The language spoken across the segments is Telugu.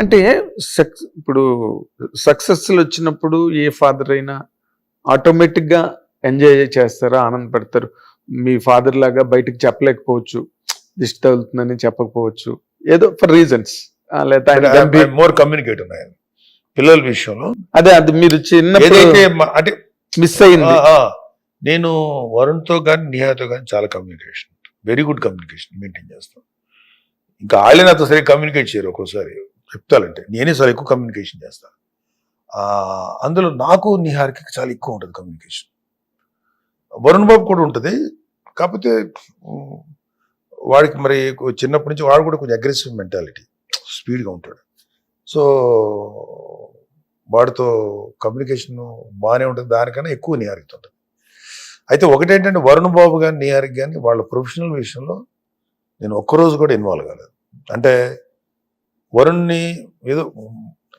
అంటే ఇప్పుడు సక్సెస్ వచ్చినప్పుడు ఏ ఫాదర్ అయినా ఆటోమేటిక్ గా ఎంజాయ్ చేస్తారా, ఆనందపడతారు. మీ ఫాదర్ లాగా బయటకు చెప్పలేకపోవచ్చు, దిష్టి తగులుతుందని చెప్పకపోవచ్చు, ఏదో ఫర్ రీజన్స్. మోర్ కమ్యూనికేట్ ఉన్నాయి పిల్లల విషయంలో. అదే అది మీరు చిన్నప్పుడు అంటే మిస్ అయింది. నేను వరుణ్తో కానీ నిహాతో కానీ చాలా communication, very good communication maintain చేస్తాను. ఇంకా వాళ్ళే నాతో సరిగ్గా కమ్యూనికేట్ చేయరు. ఒక్కోసారి చెప్తానంటే నేనే చాలా ఎక్కువ కమ్యూనికేషన్ చేస్తాను. అందులో నాకు నిహార్కి చాలా ఎక్కువ ఉంటుంది కమ్యూనికేషన్. వరుణ్ బాబు కూడా ఉంటుంది, కాకపోతే వాడికి మరి చిన్నప్పటి నుంచి వాడు కూడా కొంచెం అగ్రెసివ్ మెంటాలిటీ, స్పీడ్గా ఉంటాడు. సో వాడితో కమ్యూనికేషన్ బాగానే ఉంటుంది, దానికన్నా ఎక్కువ నిహారితో ఉంటుంది. అయితే ఒకటేంటంటే వరుణ్ బాబు కానీ నిహారికి కానీ వాళ్ళ ప్రొఫెషనల్ విషయంలో నేను ఒక్కరోజు కూడా ఇన్వాల్వ్ కాలేదు. అంటే వరుణ్ని ఏదో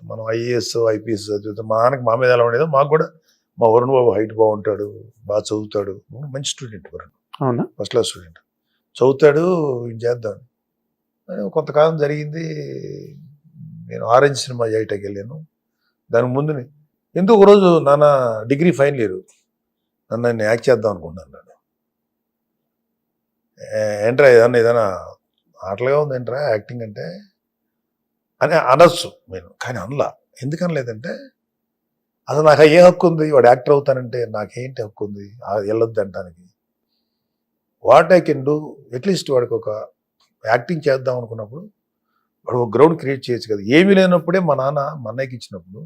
మనం ఐఏఎస్ ఐపీఎస్ చదివితే మా నాన్నకి మా మీద ఎలా ఉండేదో మాకు కూడా మా వరుణ్ బాబు హైట్ బాగుంటాడు, బాగా చదువుతాడు, మంచి స్టూడెంట్ వరుణ్, అవునా, ఫస్ట్ క్లాస్ స్టూడెంట్, చదువుతాడు, ఇది చేద్దాం. కొంతకాలం జరిగింది. నేను ఆరెంజ్ సినిమా చేయటానికి వెళ్ళాను. దానికి ముందు ఎందుకు ఒకరోజు నాన్న డిగ్రీ ఫైనల్ ఇయర్ నన్ను నేను యాక్ట్ చేద్దాం అనుకున్నాను. నేను ఏంట్రా ఏదైనా ఆటలుగా ఉంది ఏంట్రా యాక్టింగ్ అంటే అని అనొచ్చు నేను, కానీ అనలా. ఎందుకనలేదంటే అసలు నాకు ఏ హక్కు ఉంది వాడు యాక్టర్ అవుతానంటే, నాకేంటి హక్కు ఉంది వెళ్ళొద్దు అంటానికి. What I can do, at least వాడికి ఒక యాక్టింగ్ చేద్దాం అనుకున్నప్పుడు వాడు ఒక గ్రౌండ్ క్రియేట్ చేయొచ్చు కదా. ఏమీ లేనప్పుడే మా నాన్న మా అన్నయ్యకి ఇచ్చినప్పుడు,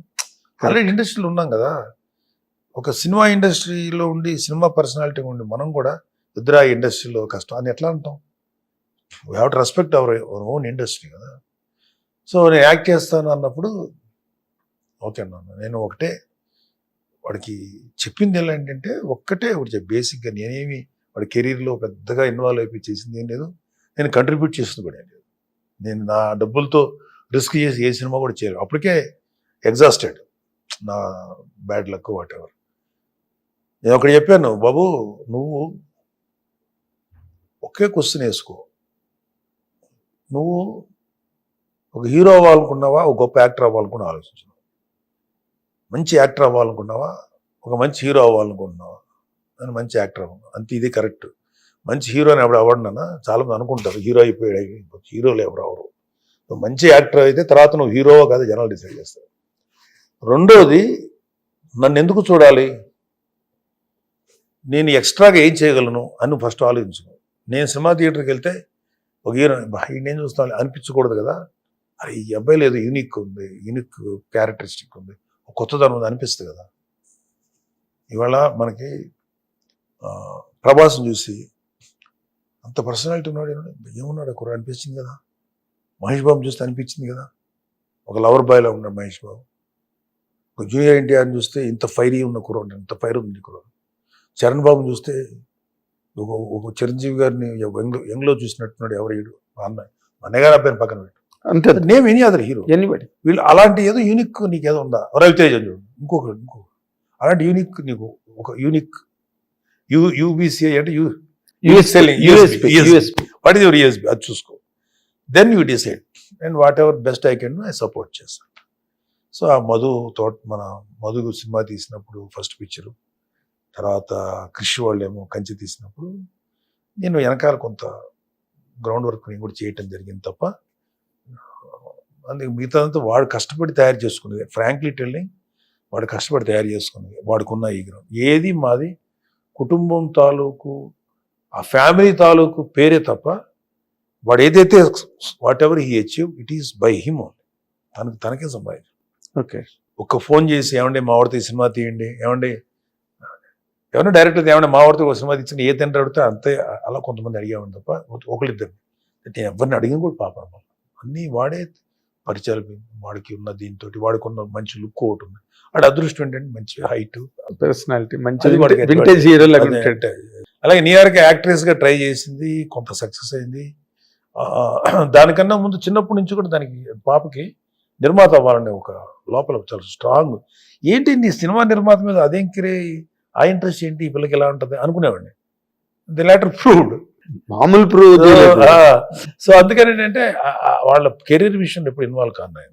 ఆల్రెడీ ఇండస్ట్రీలో ఉన్నాం కదా, ఒక సినిమా ఇండస్ట్రీలో ఉండి సినిమా పర్సనాలిటీ ఉండి మనం కూడా ఇద్దరు ఇండస్ట్రీలో కష్టం అని ఎట్లా అంటాం. We have to respect our own industry కదా. సో నేను యాక్ట్ చేస్తాను అన్నప్పుడు ఓకే అన్నాను. నేను ఒకటే వాడికి చెప్పింది ఎలా ఏంటంటే ఒక్కటే ఒకటి బేసిక్గా నేనేమి వాడి కెరీర్లో పెద్దగా ఇన్వాల్వ్ అయిపోయి చేసింది ఏం లేదు, నేను కంట్రిబ్యూట్ చేసింది కూడా ఏం లేదు. నేను నా డబ్బులతో రిస్క్ చేసి ఏ సినిమా కూడా చేయలేదు. అప్పటికే ఎగ్జాస్టెడ్, నా బ్యాడ్ లక్ వాట్ ఎవర్. నేను ఒకటి చెప్పాను, బాబు నువ్వు ఒకే క్వశ్చన్ వేసుకో, నువ్వు ఒక హీరో అవ్వాలనుకున్నావా, ఒక గొప్ప యాక్టర్ అవ్వాలనుకున్నా ఆలోచించు. మంచి యాక్టర్ అవ్వాలనుకున్నావా, ఒక మంచి హీరో అవ్వాలనుకుంటున్నావా, నేను మంచి యాక్టర్ అవ్వను అంతే, ఇది కరెక్ట్. మంచి హీరోని ఎవడు అవ్వడన్నా చాలా మంది అనుకుంటారు హీరో అయిపోయాడు, హీరోలు ఎవరు అవరు. నువ్వు మంచి యాక్టర్ అయితే తర్వాత నువ్వు హీరోవో కాదు జనాలు డిసైడ్ చేస్తారు. రెండోది, నన్ను ఎందుకు చూడాలి, నేను ఎక్స్ట్రాగా ఏం చేయగలను అని ఫస్ట్ ఆలోచించు. నేను సినిమా థియేటర్కి వెళ్తే ఒక హీరో నేను చూస్తాను అనిపించకూడదు కదా, అరే ఈ అబ్బాయి లేదు యూనిక్ ఉంది, యూనిక్ క్యారెక్టరిస్టిక్ ఉంది, కొత్తదనం ఉంది అనిపిస్తుంది కదా. ఇవాళ మనకి ప్రభాస్ని చూసి అంత పర్సనాలిటీ ఉన్నాడు, ఏమున్నాడు అక్కడ అనిపించింది కదా. మహేష్ బాబు చూస్తే అనిపించింది కదా, ఒక లవర్ బాయ్లో ఉన్నాడు మహేష్ బాబు. ఒక జూనియర్ ఎన్టీఆర్ని చూస్తే ఇంత ఫైరీ ఉన్న కుర్రాడు, ఇంత ఫైర్ ఉంది కుర్రాడు. చరణ్ బాబుని చూస్తే ఒక చిరంజీవి గారిని యంగ్లో చూసినట్టున్నాడు. ఎవరు అన్నయ్య గారి అబ్బాయిని పక్కన పెట్టు అంతే, నేమ్ ఎనీ అదర్ హీరో వీళ్ళు అలాంటి ఏదో యూనిక్ నీకు ఏదో ఉందా, రవితేజ చూడు, ఇంకొక అలాంటి యూనిక్ నీకు ఒక యూనిక్ యూబీసీఐ అంటే వాట్ ఈస్ యువర్ యూఎస్బీ, అది చూసుకో. Then you decide and whatever best I can I support చేస్తాను. సో ఆ మన మధు సినిమా తీసినప్పుడు ఫస్ట్ పిక్చరు, తర్వాత కృషి వాళ్ళేమో కంచి తీసినప్పుడు నేను వెనకాల కొంత గ్రౌండ్ వర్క్ నేను కూడా చేయటం జరిగింది తప్ప, అందుకే మిగతాదంతా వాడు కష్టపడి తయారు చేసుకునేది. ఫ్రాంక్లీ టెల్లింగ్, వాడు కష్టపడి తయారు చేసుకునేది, వాడుకున్న ఈ గ్రౌండ్ ఏది మాది కుటుంబం తాలూకు ఆ ఫ్యామిలీ తాలూకు పేరే తప్ప, వాడు ఏదైతే what ever he achieve it is by him only, తనకే సంపాదించు. ఓకే, ఒక్క ఫోన్ చేసి ఏమండి మా వాడితో ఈ సినిమా తీయండి, ఏమండి ఎవరైనా డైరెక్టర్ ఏమైనా మా వాడితో ఒక సినిమా తీసిన ఏ తండ్రి అడిగితే అంతే, అలా కొంతమంది అడిగేవాడిని తప్ప ఒకళ్ళిద్దరు నేను ఎవరిని అడిగిన కూడా పాపం అన్నీ వాడే పరిచయాలు, వాడికి ఉన్న దీంతో వాడికి ఉన్న మంచి లుక్ ఒకటి ఉంది, వాడి అదృష్టం ఏంటంటే మంచి హైట్ పర్సనాలిటీ మంచి వింటేజ్ హీరో లాగా. అలాగే న్యూయార్క్ యాక్ట్రెస్ గా ట్రై చేసింది, కొంత సక్సెస్ అయింది. దానికన్నా ముందు చిన్నప్పటి నుంచి కూడా దానికి పాపకి నిర్మాత అవ్వాలనే ఒక లోపల చాలా స్ట్రాంగ్, ఏంటి నీ సినిమా నిర్మాత మీద అదేం కిరే, ఆ ఇంట్రెస్ట్ ఏంటి, ఈ పిల్లకి ఎలా ఉంటుంది అనుకునేవాడిని. ది లాటర్ ప్రూవ్డ్, మామూలు ప్రూవ్. సో అందుకని ఏంటంటే వాళ్ళ కెరీర్ విషయంలో ఎప్పుడు ఇన్వాల్వ్ కాను ఆయన.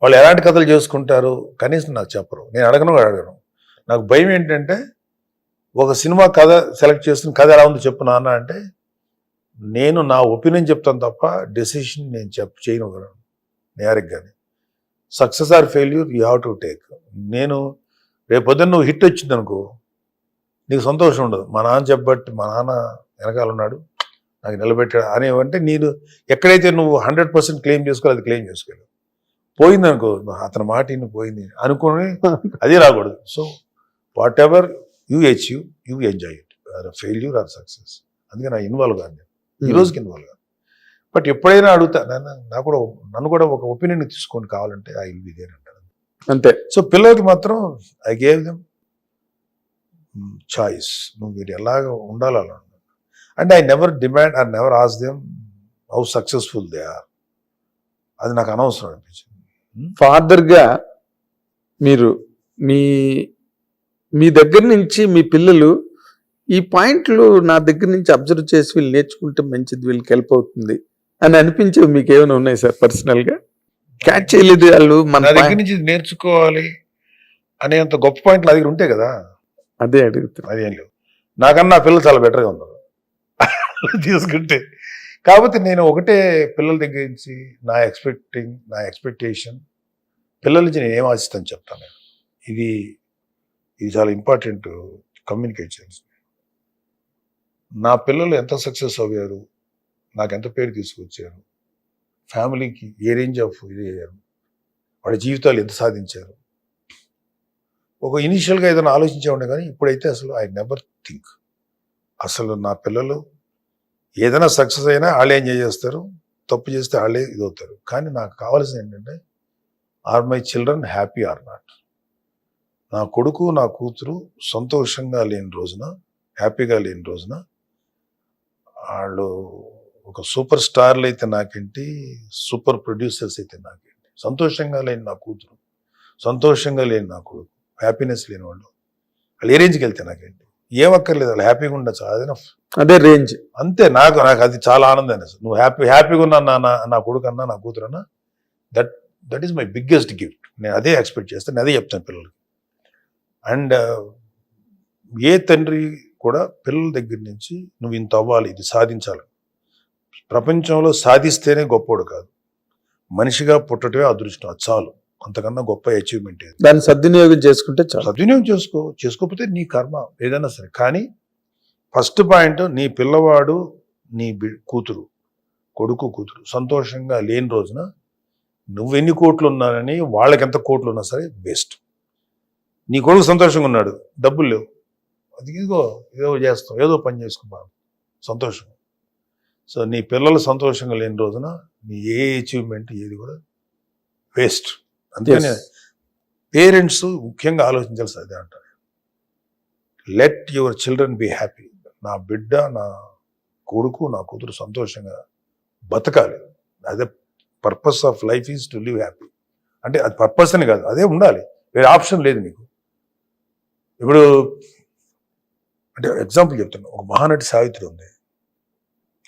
వాళ్ళు ఎలాంటి కథలు చేసుకుంటారు కనీసం నాకు చెప్పరు. నేను అడగను. నాకు భయం ఏంటంటే ఒక సినిమా కథ సెలెక్ట్ చేసుకుని కథ ఎలా ఉందో చెప్పు నాన్న అంటే నేను నా ఒపీనియన్ చెప్తాను తప్ప డెసిషన్ నేను చేయను నేరికి. కానీ success or failure you have to take. నేను రేపొద్దున నువ్వు హిట్ వచ్చింది అనుకో నీకు సంతోషం ఉండదు. మా నాన్న చెప్పబట్టి మా నాన్న వెనకాల ఉన్నాడు నాకు నిలబెట్టాడు అనేవంటే నేను ఎక్కడైతే నువ్వు 100% క్లెయిమ్ చేసుకోవాలి అది క్లెయిమ్ చేసుకోలేదు. పోయింది అనుకో అతని మాట ఇన్ని పోయింది అనుకుని అది రాకూడదు. So whatever you achieve you enjoy it failure or success. అందుకే నా ఇన్వాల్వ్ కాదు నేను ఈ రోజుకి ఇన్వాల్వ్ కాదు. బట్ ఎప్పుడైనా అడుగుతా నన్ను కూడా ఒక ఒపీనియన్ తీసుకొని కావాలంటే ఐ విల్ బి దేర్ అంటారు అంతే. సో పిల్లలకి మాత్రం ఐ గేవ్ దెమ్ చాయిస్. నువ్వు మీరు ఎలాగ ఉండాలి అలా. And I never demand I never ask them how successful they are. అది నాకు అనవసరం అనిపించింది. ఫాదర్గా మీరు మీ దగ్గర నుంచి మీ పిల్లలు ఈ పాయింట్లు నా దగ్గర నుంచి అబ్జర్వ్ చేసి వీళ్ళు నేర్చుకుంటే మంచిది వీళ్ళకి హెల్ప్ అవుతుంది అని అనిపించేవి మీకు ఏమైనా ఉన్నాయి సార్ పర్సనల్గా? క్యాచ్ చేయలేదు వాళ్ళు మన దగ్గర నుంచి నేర్చుకోవాలి అనేంత గొప్ప పాయింట్లు నా దగ్గర ఉంటాయి కదా. అదే అడుగుతారు. అదేం లేవు. నాకన్నా పిల్లలు చాలా బెటర్గా ఉన్నారు తీసుకుంటే. కాబట్టి నేను ఒకటే పిల్లల దగ్గర నుంచి నా ఎక్స్పెక్టేషన్ పిల్లల నుంచి నేను ఏం ఆశిస్తాను చెప్తాను. ఇది చాలా ఇంపార్టెంట్ కమ్యూనికేట్ చేయాల్సి. నా పిల్లలు ఎంత సక్సెస్ అయ్యారు, నాకు ఎంత పేరు తీసుకొచ్చారు, ఫ్యామిలీకి ఏ రేంజ్ ఆఫ్ ఇది అయ్యారు, వాళ్ళ జీవితాలు ఎంత సాధించారు. ఒక ఇనీషియల్గా ఏదైనా ఆలోచించేవాడిని కానీ ఇప్పుడైతే అసలు ఐ నెవర్ థింక్. అసలు నా పిల్లలు ఏదైనా సక్సెస్ అయినా వాళ్ళే ఎంజాయ్ చేస్తారు, తప్పు చేస్తే వాళ్ళే ఇదవుతారు. కానీ నాకు కావాల్సింది ఏంటంటే are my children happy or not. నా కొడుకు నా కూతురు సంతోషంగా లేని రోజున, హ్యాపీగా లేని రోజున వాళ్ళు ఒక సూపర్ స్టార్లు అయితే నాకేంటి, సూపర్ ప్రొడ్యూసర్స్ అయితే నాకేంటి, సంతోషంగా లేని నా కూతురు, సంతోషంగా లేని నా కొడుకు, హ్యాపీనెస్ లేని వాళ్ళు ఏ రేంజ్కి వెళ్తే నాకేంటి, ఏమక్కర్లేదు వాళ్ళు హ్యాపీగా ఉండొచ్చు. అదే రేంజ్ అంతే. నాకు అది చాలా ఆనందాన్ని. అసలు నువ్వు హ్యాపీగా ఉన్నా నా కొడుకు అన్నా నా కూతురు అన్నా that is my biggest gift. నేను అదే ఎక్స్పెక్ట్ చేస్తాను, అదే చెప్తాను పిల్లలకి. అండ్ ఏ తండ్రి కూడా పిల్లల దగ్గర నుంచి నువ్వు ఇంత అవ్వాలి, ఇది సాధించాలి. ప్రపంచంలో సాధిస్తేనే గొప్పోడు కాదు, మనిషిగా పుట్టడమే అదృష్టం. అది చాలు, అంతకన్నా గొప్ప అచీవ్మెంట్ ఏది. దాన్ని సద్వినియోగం చేసుకుంటే చాలు. సద్వినియోగం చేసుకోకపోతే నీ కర్మ ఏదైనా సరే. కానీ ఫస్ట్ పాయింట్, నీ పిల్లవాడు నీ కూతురు, కొడుకు కూతురు సంతోషంగా లేని రోజున నువ్వు ఎన్ని కోట్లు ఉన్నానని వాళ్ళకి ఎంత కోట్లు ఉన్నా సరే వేస్ట్. నీ కొడుకు సంతోషంగా ఉన్నాడు, డబ్బులు లేవు, అది ఏదో చేస్తాం, ఏదో పని చేసుకున్నాను సంతోషం. సో నీ పిల్లలు సంతోషంగా లేని రోజున నీ ఏ అచీవ్మెంట్ ఏది కూడా వేస్ట్. అందుకని పేరెంట్స్ ముఖ్యంగా ఆలోచించాల్సి అదే అంటారు, let your children be happy. నా బిడ్డ, నా కొడుకు, నా కూతురు సంతోషంగా బతకాలి. అదే purpose of life is to live happy. అంటే అది పర్పస్ అని కాదు, అదే ఉండాలి, వేరే ఆప్షన్ లేదు నీకు. ఇప్పుడు అంటే ఎగ్జాంపుల్ చెప్తున్నా, ఒక మహానటి సావిత్రి ఉంది,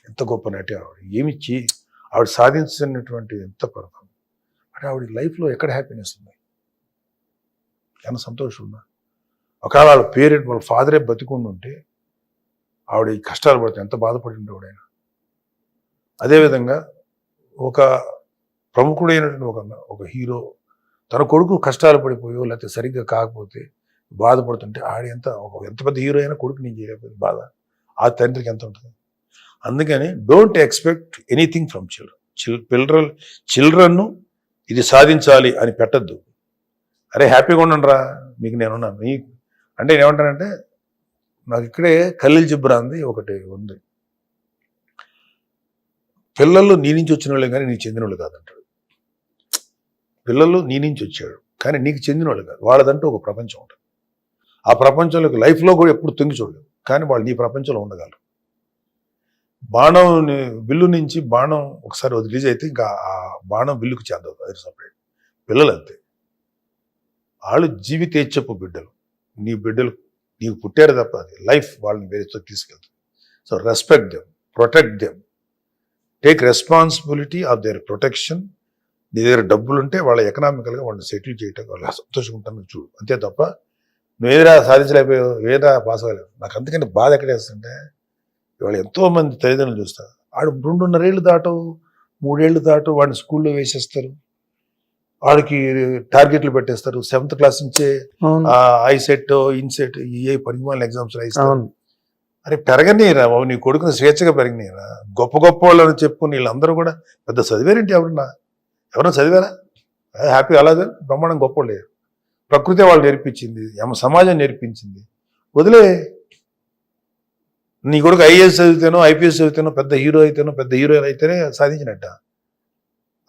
ఎంత గొప్ప నటి ఆవిడ, ఏమిచ్చి ఆవిడ సాధించినటువంటి ఎంత పర్ఫార్మెన్స్. అంటే ఆవిడ లైఫ్లో ఎక్కడ హ్యాపీనెస్ ఉంది, ఎంత సంతోషం ఉందా? ఒకవేళ వాళ్ళ పేరెంట్ వాళ్ళ ఫాదరే బతికుండి ఉంటే ఆవిడ ఈ కష్టాలు పడితే ఎంత బాధపడి ఉండేవాడు ఆయన. అదేవిధంగా ఒక ప్రముఖుడైనటువంటి ఒక హీరో తన కొడుకు కష్టాలు పడిపోయో లేకపోతే సరిగ్గా కాకపోతే బాధపడుతుంటే ఎంత పెద్ద హీరో అయినా కొడుకు నేను చేయలేకపోతే బాధ ఆ తండ్రికి ఎంత ఉంటుంది. అందుకని don't expect anything from children ఇది సాధించాలి అని పెట్టద్దు. అరే హ్యాపీగా ఉండండి రా, మీకు నేనున్నాను. అంటే నేనేమంటానంటే, నాకు ఇక్కడే ఖలీల్ జిబ్రాన్ది ఒకటి ఉంది, పిల్లలు నీ నుంచి వచ్చిన వాళ్ళే కానీ నీకు చెందిన వాళ్ళు కాదంటాడు. పిల్లలు నీ నుంచి వచ్చాడు కానీ నీకు చెందిన వాళ్ళు కాదు, వాళ్ళదంటూ ఒక ప్రపంచం ఉంటుంది. ఆ ప్రపంచంలోకి లైఫ్లో కూడా ఎప్పుడు తొంగి చూడలేదు, కానీ వాళ్ళు నీ ప్రపంచంలో ఉండగలరు. బాణం బిల్లు నుంచి బాణం ఒకసారి రిలీజ్ అయితే ఇంకా ఆ బాణం బిల్లుకు చెందదు, అది సపరేట్. పిల్లలు అంతే, వాళ్ళు జీవితేచ్ఛపు బిడ్డలు. నీ బిడ్డలు నీకు పుట్టారు తప్ప అది లైఫ్ వాళ్ళని వేరేతో తీసుకెళ్తుంది. So respect them, protect them, take responsibility of their protection. నీ దగ్గర డబ్బులు ఉంటే వాళ్ళ ఎకనామికల్గా వాళ్ళని సెటిల్ చేయటం వాళ్ళు సంతోషంగా ఉంటాను చూడు, అంతే తప్ప నువ్వు ఏదిరా సాధించలేకపోయావు, ఏదిరా పాస్ అవ్వలేవు. నాకు అంతకంటే బాధ ఎక్కడ వేస్తుంటే ఇవాళ ఎంతో మంది తల్లిదండ్రులు చూస్తారు, ఆడు 2.5 ఏళ్ళు దాటు 3 ఏళ్ళు దాటు వాడిని స్కూల్లో వేసేస్తారు, వాడికి టార్గెట్లు పెట్టేస్తారు. 7th క్లాస్ నుంచే అవును ఐసెట్ ఇన్సెట్ ఏ పరిమాణ ఎగ్జామ్స్ రాయిస్తారు. అవును అరే పెరగనీరా బాబు, నీ కొడుకుని స్వేచ్ఛగా పెరగనీరా. గొప్ప గొప్ప వాళ్ళని చెప్పుకుని వీళ్ళందరూ కూడా పెద్ద చదివారేంటి? ఎవరన్నా చదివారా? హ్యాపీ అలాగే బ్రహ్మాండం గొప్ప వాళ్ళు. ప్రకృతి వాళ్ళు నేర్పించింది, సమాజం నేర్పించింది. వదిలే, నీ కొడుకు ఐఏఎస్ చదివితేనో ఐపీఎస్ చదివితేనో పెద్ద హీరో అయితేనో పెద్ద హీరో అయితేనే సాధించినట్ట.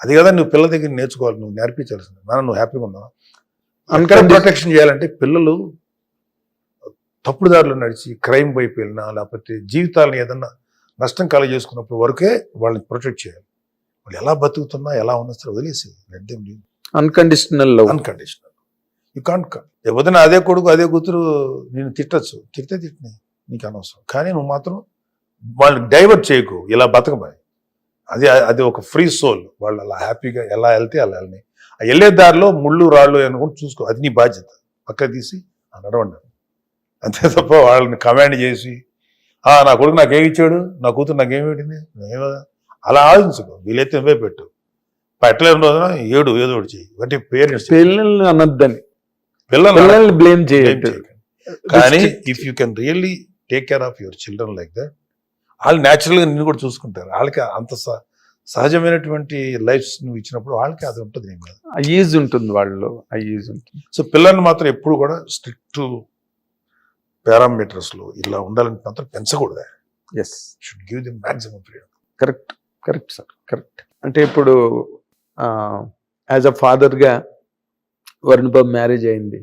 అది కదా నువ్వు పిల్లల దగ్గర నేర్చుకోవాలి, నువ్వు నేర్పించాల్సింది. నువ్వు హ్యాపీగా ఉన్నావు. అక్కడ ప్రొటెక్షన్ చేయాలంటే పిల్లలు తప్పుడు దారిలో నడిచి క్రైమ్ వైపు వెళ్ళినా లేకపోతే జీవితాలను ఏదన్నా నష్టం కలగజేసుకున్నప్పుడు వరకే వాళ్ళని ప్రొటెక్ట్ చేయాలి. వాళ్ళు ఎలా బతుకుతున్నా ఎలా ఉన్నా సరే వదిలేసి unconditional love. Unconditional. You can't వదిన అదే కొడుకు అదే కూతురు నేను తిట్టచ్చు, తిట్టిని నీకు అనవసరం. కానీ నువ్వు మాత్రం వాళ్ళని డైవర్ట్ చేయకు, ఇలా బతకబాయి. అది ఒక ఫ్రీ సోల్. వాళ్ళు అలా హ్యాపీగా ఎలా వెళ్తే అలా వెళ్ళని. ఆ వెళ్ళే దారిలో ముళ్ళు రాళ్ళు అనుకుంటూ చూసుకో, అది నీ బాధ్యత. పక్క తీసి నడవండి, అంతే తప్ప వాళ్ళని కమాండ్ చేసి నా కొడుకు నాకేమి ఇచ్చాడు, నా కూతురు నాకేమి పెట్టింది అలా ఆలోచించుకో. వీలైతే నువ్వే పెట్టు, పెట్టలేని రోజున ఏదో ఒకటి చెయ్యి. అంటే పేరెంట్స్ పిల్లల్ని అనొద్దని, పిల్లల్ని పిల్లల్ని బ్లేమ్ చేయొద్దు. కానీ if you can really take care of your children like that, వాళ్ళు న్యాచురల్గా నిన్ను కూడా చూసుకుంటారు. వాళ్ళకి అంత సహజమైనటువంటి లైఫ్ నువ్వు ఇచ్చినప్పుడు వాళ్ళకి అది ఉంటుంది. నీ మీద ఆ ఈజ్ ఉంటుంది, వాళ్ళు ఆ ఈజ్ ఉంటుంది. సో పిల్లల్ని మాత్రం ఎప్పుడు కూడా స్ట్రిక్ట్ పారామీటర్స్ లో ఇలా ఉండాలని మాత్రం పెంచకూడదు. Yes, should give the maximum freedom. Correct sir, correct. అంటే ఇప్పుడు యాజ్ అ ఫాదర్గా వరుణ్ బాబు మ్యారేజ్ అయింది,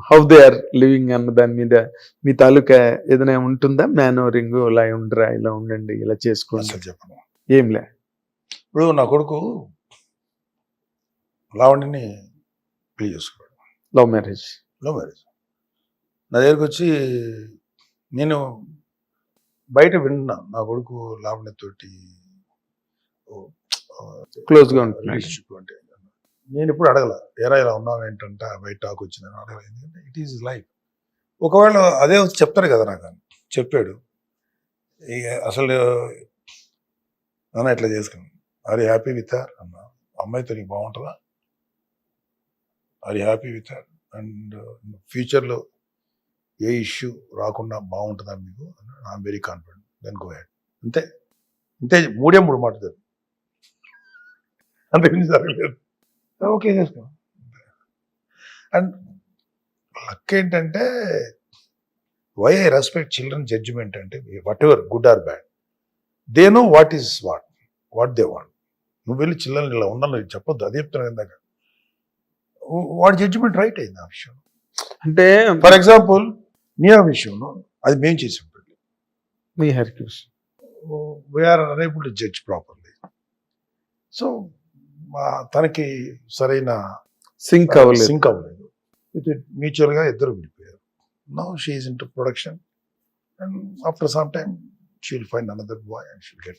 హౌ దే ఆర్ లివింగ్ అన్న దాని మీద మీ తాలూకా ఏదైనా ఉంటుందా? మేనోరింగ్, ఇలా ఉండరా, ఇలా ఉండండి, ఇలా చేసుకోండి, అసలు చెప్పను. ఏంలే. ఇప్పుడు నా కొడుకు లావణ్యని పెళ్లి చేసుకోడు, లవ్ మ్యారేజ్. నా దగ్గరికి వచ్చి నేను బయట విన్నా నా కొడుకు లావణ్యతోటి క్లోజ్ గా ఉంటున్నాడు. రిలేషన్షిప్ అంటే నేను ఎప్పుడు అడగల, ఎరా ఇలా ఉన్నావు ఏంటంట, బయట టాక్ వచ్చిందని అడగల. ఎందుకంటే ఇట్ ఈజ్ లైఫ్. ఒకవేళ అదే చెప్తారు కదా, నాకు చెప్పాడు. ఇక అసలు నాన్న ఇట్లా చేసుకున్నాను, are you happy with her అన్న, అమ్మాయితో నీకు బాగుంటుందా, are you happy with her, and ఫ్యూచర్లో ఏ ఇష్యూ రాకుండా బాగుంటుందా మీకు, I'm very confident, then go ahead. అంతే అంతే, 3 మాటలు అంతేం జరగలేదు. ఓకే చేసుకో. అండ్ లక్ ఏంటంటే why I respect children judgement అంటే whatever good or bad, they know what is what they want. నువ్వు వెళ్ళి చిల్డ్రన్ ఇలా ఉండాలని చెప్పొద్దు, అదే చెప్తున్నాను ఇందాక. వాడి జడ్జిమెంట్ రైట్ అయింది ఆ విషయం. అంటే ఫర్ ఎగ్జాంపుల్ నీ ఆ విషయంలో అది మేము చేసాం, మీ హెర్క్యూస్ we are unable to judge properly. So తనకి సరైన సింక్ అవ్వలేదు. ఇది మ్యూచువల్గా ఇద్దరు విడిపోయారు. Now she is into production, and after some time she will find another boy and she will get